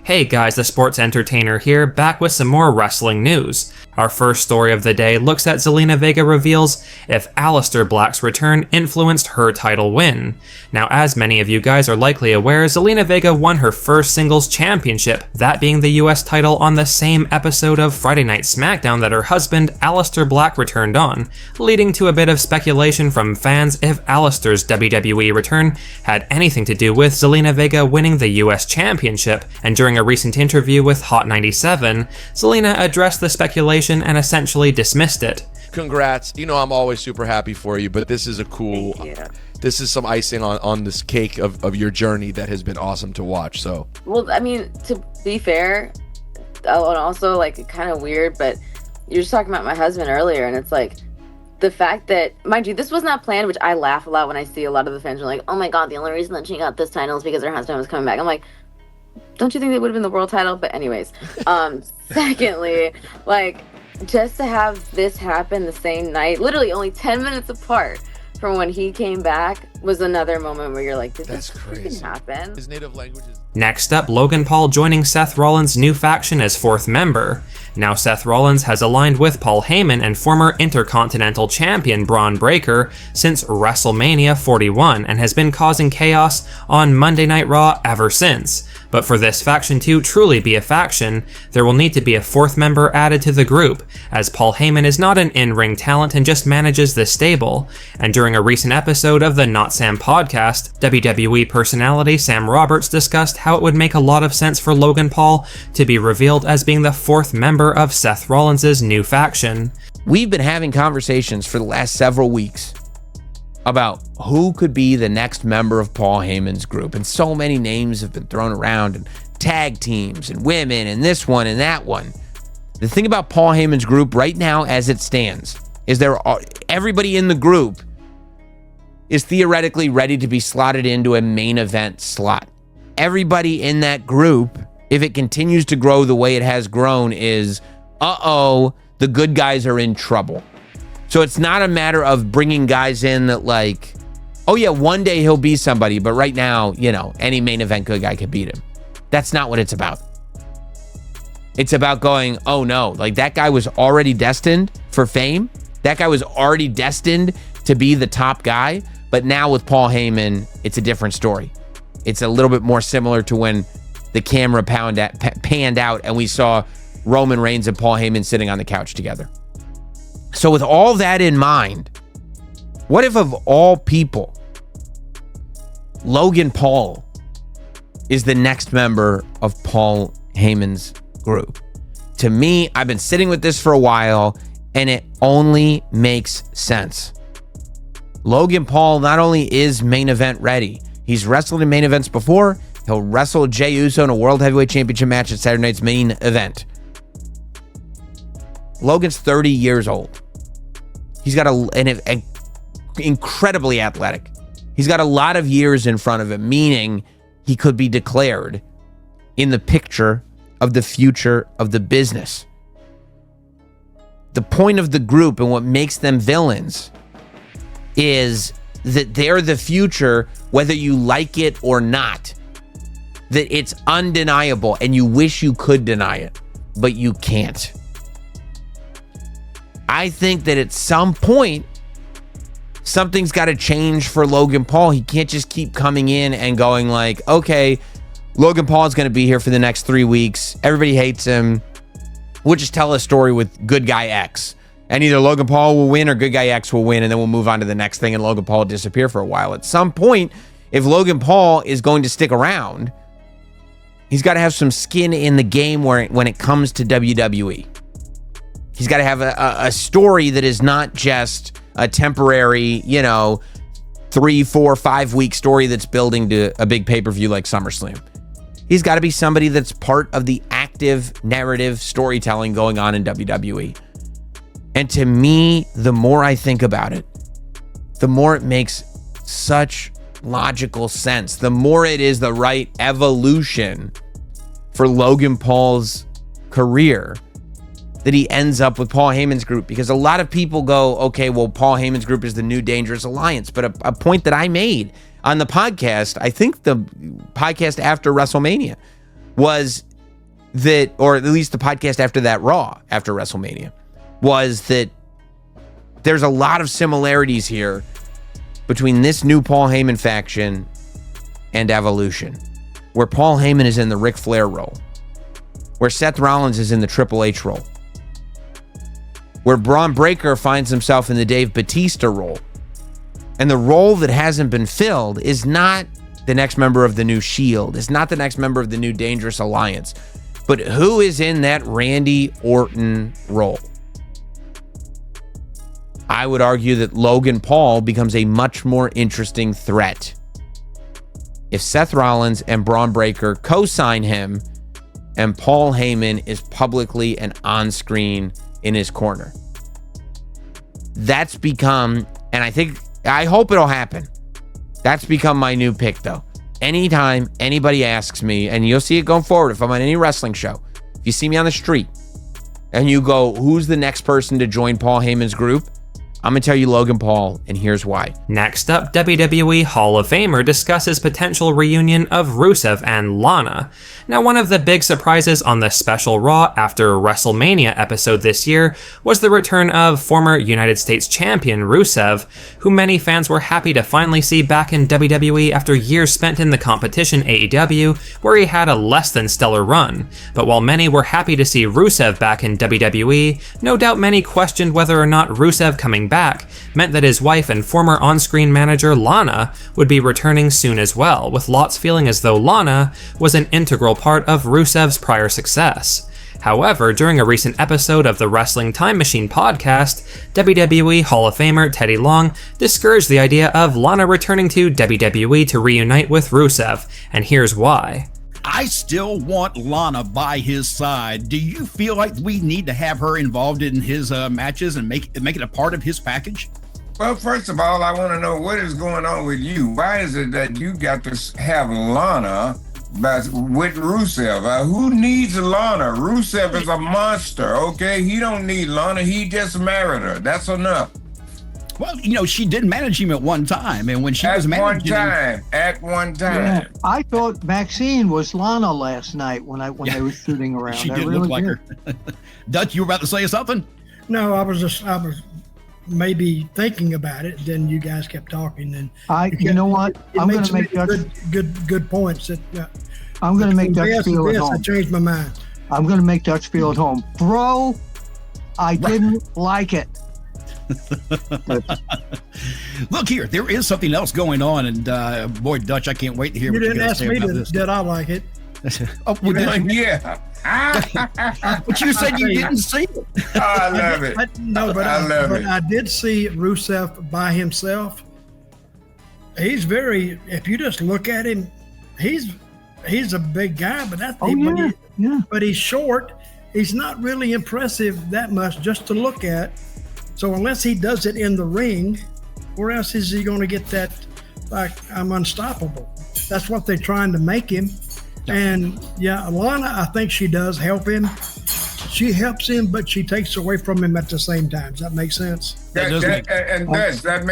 Hey guys, the Sports Entertainer here, back with some more wrestling news. Our first story of the day looks at Zelina Vega reveals if Aleister Black's return influenced her title win. Now, as many of you guys are likely aware, Zelina Vega won her first singles championship, that being the US title on the same episode of Friday Night SmackDown that her husband Aleister Black returned on, leading to a bit of speculation from fans if Aleister's WWE return had anything to do with Zelina Vega winning the US championship, and during a recent interview with Hot 97, Zelina addressed the speculation and essentially dismissed it. Congrats. You know I'm always super happy for you, but this is a cool... This is some icing on this cake of your journey that has been awesome to watch, so... Well, I mean, to be fair, and also, like, kind of weird, but you were just talking about my husband earlier, and it's like, the fact that, mind you, this was not planned, which I laugh a lot when I see a lot of the fans are like, oh my god, the only reason that she got this title is because her husband was coming back. I'm like, don't you think that would have been the world title? But anyways, secondly, like, just to have this happen the same night, literally only 10 minutes apart from when he came back, was another moment where you're like, did this freaking happen? His native language is... Next up, Logan Paul joining Seth Rollins' new faction as fourth member. Now Seth Rollins has aligned with Paul Heyman and former Intercontinental Champion Braun Breaker since WrestleMania 41 and has been causing chaos on Monday Night Raw ever since. But for this faction to truly be a faction, there will need to be a fourth member added to the group, as Paul Heyman is not an in-ring talent and just manages the stable. And during a recent episode of the Not Sam podcast, WWE personality Sam Roberts discussed how it would make a lot of sense for Logan Paul to be revealed as being the fourth member of Seth Rollins' new faction. We've been having conversations for the last several weeks about who could be the next member of Paul Heyman's group, and so many names have been thrown around, and tag teams and women and this one and that one. The thing about Paul Heyman's group right now as it stands is everybody in the group is theoretically ready to be slotted into a main event slot. Everybody in that group, if it continues to grow the way it has grown, is, the good guys are in trouble. So it's not a matter of bringing guys in that, like, oh yeah, one day he'll be somebody, but right now, you know, any main event good guy could beat him. That's not what it's about. It's about going, oh no, like that guy was already destined for fame. That guy was already destined to be the top guy. But now with Paul Heyman, it's a different story. It's a little bit more similar to when the camera panned out and we saw Roman Reigns and Paul Heyman sitting on the couch together. So with all that in mind, what if of all people, Logan Paul is the next member of Paul Heyman's group? To me, I've been sitting with this for a while, and it only makes sense. Logan Paul not only is main event ready, he's wrestled in main events before. He'll wrestle Jey Uso in a World Heavyweight Championship match at Saturday night's main event. Logan's 30 years old. He's got an incredibly athletic. He's got a lot of years in front of him, meaning he could be declared in the picture of the future of the business. The point of the group and what makes them villains is that they're the future, whether you like it or not. That it's undeniable and you wish you could deny it, but you can't. I think that at some point, something's got to change for Logan Paul. He can't just keep coming in and going like, okay, Logan Paul is going to be here for the next 3 weeks. Everybody hates him. We'll just tell a story with good guy X. And either Logan Paul will win or good guy X will win, and then we'll move on to the next thing and Logan Paul will disappear for a while. At some point, if Logan Paul is going to stick around, he's got to have some skin in the game when it comes to WWE. He's got to have a story that is not just a temporary, 3, 4, 5 week story that's building to a big pay-per-view like SummerSlam. He's got to be somebody that's part of the active narrative storytelling going on in WWE. And to me, the more I think about it, the more it makes such logical sense. The more it is the right evolution for Logan Paul's career that he ends up with Paul Heyman's group, because a lot of people go, okay, well, Paul Heyman's group is the new Dangerous Alliance. But a point that I made on the podcast, I think the podcast after WrestleMania, was that, or at least the podcast after that Raw, after WrestleMania, was that there's a lot of similarities here between this new Paul Heyman faction and Evolution, where Paul Heyman is in the Ric Flair role, where Seth Rollins is in the Triple H role, where Braun Breaker finds himself in the Dave Bautista role. And the role that hasn't been filled is not the next member of the new Shield. It's not the next member of the new Dangerous Alliance. But who is in that Randy Orton role? I would argue that Logan Paul becomes a much more interesting threat if Seth Rollins and Braun Breaker co-sign him and Paul Heyman is publicly and on-screen in his corner. That's become, and I hope it'll happen. That's become my new pick, though. Anytime anybody asks me, and you'll see it going forward if I'm on any wrestling show, if you see me on the street and you go, who's the next person to join Paul Heyman's group? I'm going to tell you Logan Paul, and here's why. Next up, WWE Hall of Famer discusses potential reunion of Rusev and Lana. Now, one of the big surprises on the special Raw after WrestleMania episode this year was the return of former United States champion Rusev, who many fans were happy to finally see back in WWE after years spent in the competition AEW, where he had a less than stellar run. But while many were happy to see Rusev back in WWE, no doubt many questioned whether or not Rusev coming back meant that his wife and former on-screen manager Lana would be returning soon as well, with lots feeling as though Lana was an integral part of Rusev's prior success. However, during a recent episode of the Wrestling Time Machine podcast, WWE Hall of Famer Teddy Long discouraged the idea of Lana returning to WWE to reunite with Rusev, and here's why. I still want Lana by his side. Do you feel like we need to have her involved in his matches and make it a part of his package? Well, first of all, I want to know what is going on with you. Why is it that you got to have Lana with Rusev? Who needs Lana? Rusev is a monster, okay? He don't need Lana. He just married her. That's enough. Well, she did manage him at one time, and when she was managing him, at one time. Yeah, I thought Maxine was Lana last night when they were shooting around. She did look like her. Dutch, you were about to say something? No, I was maybe thinking about it. Then you guys kept talking, and you know what? I'm going to make good points. That I'm going to make Dutch feel at home. I changed my mind. I'm going to make Dutch feel at home, bro. I didn't like it. Look here, there is something else going on, and boy, Dutch, I can't wait to hear. You what didn't you guys ask say me about this. did I like it? Oh, Yeah. But you said you didn't see it. I love it. I did see Rusev by himself. He's if you just look at him, he's a big guy, but but he's short. He's not really impressive that much just to look at. So unless he does it in the ring, where else is he going to get that, like, I'm unstoppable? That's what they're trying to make him. And yeah, Lana, I think she does help him. She helps him, but she takes away from him at the same time. Does that make sense? That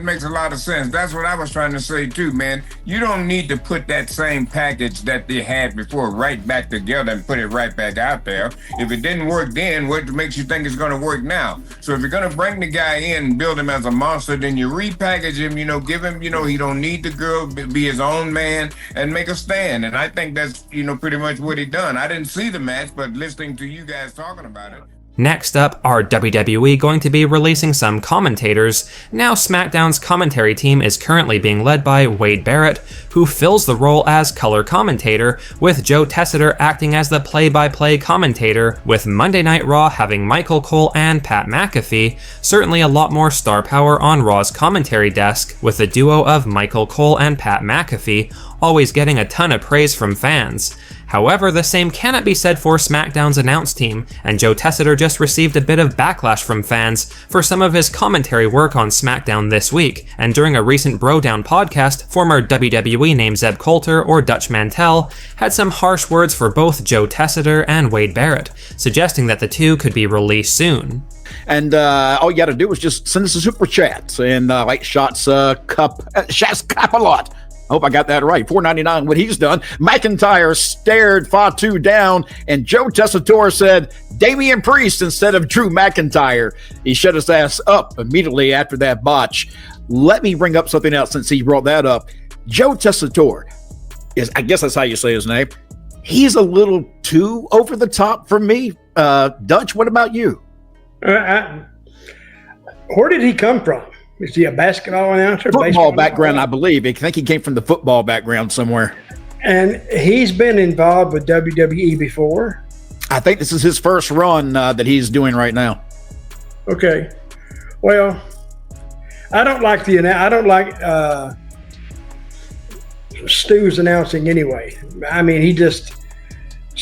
makes a lot of sense. That's what I was trying to say too, man. You don't need to put that same package that they had before right back together and put it right back out there. If it didn't work then, what makes you think it's going to work now? So if you're going to bring the guy in and build him as a monster, then you repackage him, give him, he don't need the girl, be his own man and make a stand. And I think that's, pretty much what he done. I didn't see the match, but listening to you guys talking about it. Next up, are WWE going to be releasing some commentators? Now SmackDown's commentary team is currently being led by Wade Barrett, who fills the role as color commentator, with Joe Tessitore acting as the play-by-play commentator, with Monday Night Raw having Michael Cole and Pat McAfee. Certainly a lot more star power on Raw's commentary desk, with the duo of Michael Cole and Pat McAfee always getting a ton of praise from fans. However, the same cannot be said for SmackDown's announce team, and Joe Tessitore just received a bit of backlash from fans for some of his commentary work on SmackDown this week, and during a recent Bro Down podcast, former WWE name Zeb Coulter or Dutch Mantell had some harsh words for both Joe Tessitore and Wade Barrett, suggesting that the two could be released soon. And all you got to do is just send us a super chat and like Shots Cup a lot. Hope I got that right. $4.99 what he's done. McIntyre stared Fatu down, and Joe Tessitore said Damian Priest instead of Drew McIntyre. He shut his ass up immediately after that botch. Let me bring up something else since he brought that up. Joe Tessitore is, I guess that's how you say his name. He's a little too over the top for me. Dutch, what about you? Where did he come from? Is he a basketball announcer? Football background, I believe. I think he came from the football background somewhere. And he's been involved with WWE before. I think this is his first run that he's doing right now. Okay. Well, I don't like Stu's announcing anyway. I mean, he just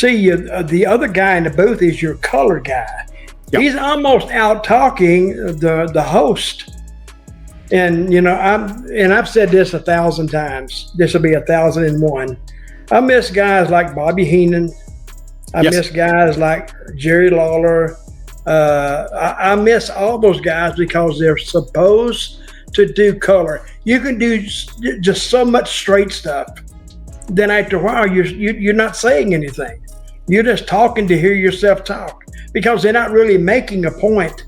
the other guy in the booth is your color guy. Yep. He's almost out talking the host. And I've said this 1,000 times. This will be 1,001. I miss guys like Bobby Heenan. I miss guys like Jerry Lawler. I miss all those guys because they're supposed to do color. You can do just so much straight stuff. Then after a while, you're not saying anything. You're just talking to hear yourself talk because they're not really making a point.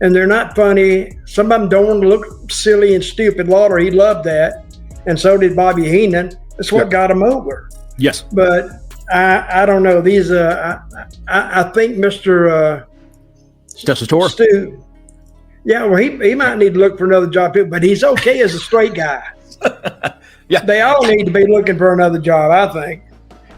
And they're not funny. Some of them don't want to look silly and stupid. Lawler, he loved that. And so did Bobby Heenan. That's what got him over. Yes. But I don't know. These, I think Mr. Tessitore? Stu. Yeah, well, he might need to look for another job too, but he's okay as a straight guy. Yeah. They all need to be looking for another job, I think.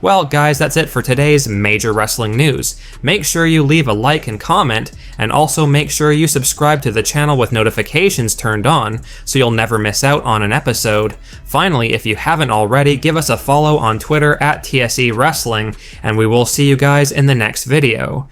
Well, guys, that's it for today's major wrestling news. Make sure you leave a like and comment, and also make sure you subscribe to the channel with notifications turned on so you'll never miss out on an episode. Finally, if you haven't already, give us a follow on Twitter at TSE Wrestling, and we will see you guys in the next video.